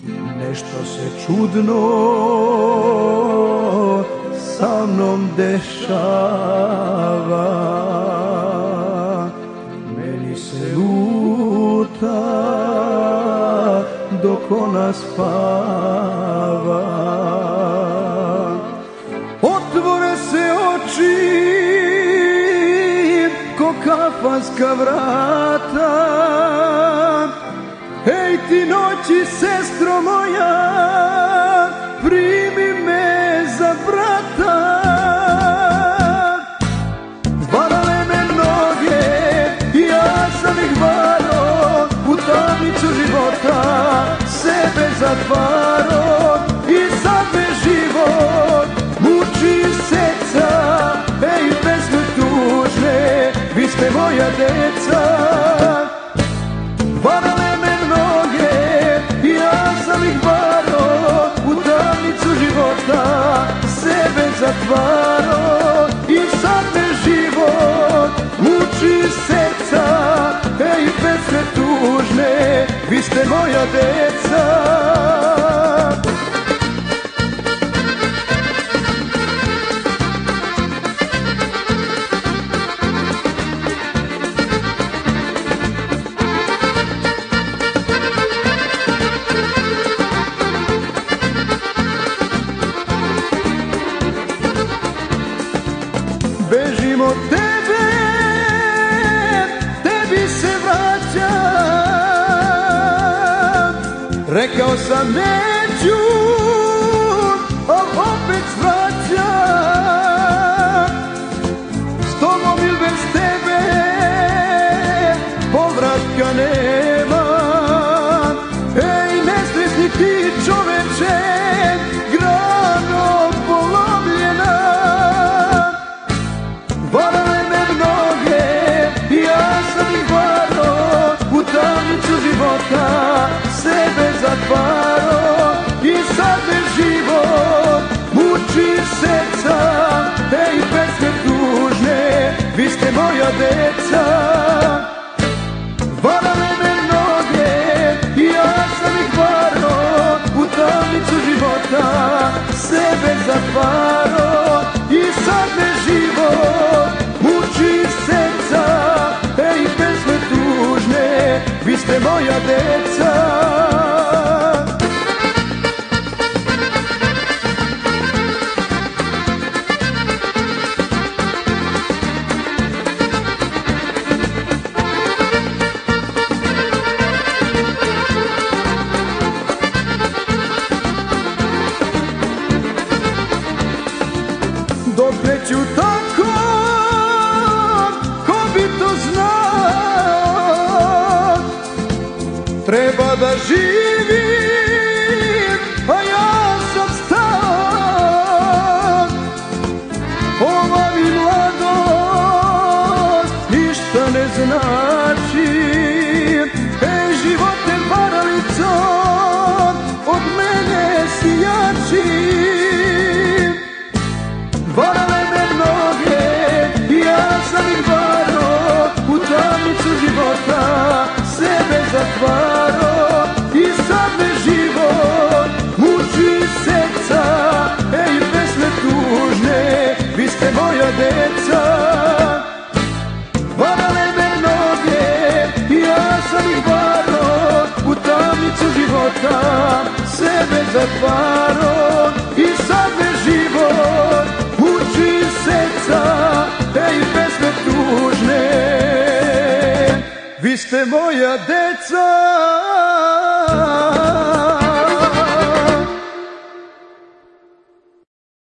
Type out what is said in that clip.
Nešto se čudno sa mnom dešava, meni se luta dok ona spava. Otvore se oči ko kafanska vrata. Ej ti noći, sestro moja, primi me za brata. Varale me noge i ja sam ih varo, u tamnicu života sebe zatvaro. I sad me život muči seca, ej pesme tužne, vi ste moja deca. Varale me noge i ja sam ih varo, u tamnicu života sebe zatvaro. I sad me život muči seca, ej pesme tužne, vi ste moja deca. Bežim od tebe, tebi se vraćam. Rekao sam neću, al opet svraćam. S tobom ili bez tebe, povratka nema. Ej, nesretni ti čoveče, grano polomljena. Varale me noge i ja sam ih varo, u tamnicu života sebe zatvaro. I sad me život muči seca, ej pesme tužne, vi ste moja deca. Varale me noge i ja sam ih varo, u tamnicu života sebe zatvaro. I sad me život muči seca, ej pesme tužne, vi ste moja deca. Dokle ću tako, ko bi to znao, treba da živim, a ja sam star. Ova mi mladost ništa ne znači, ej živote varalicom, od mene si jači. Varale me noge i ja sam ih varo, u tamnicu života sebe zatvaro. I sad me život muči seca, ej pesme tužne, vi ste moja deca. Varale me noge i ja sam ih varo, u tamnicu života sebe zatvaro. I sad me život muči seca, ej pesme tužne, vi ste moja deca.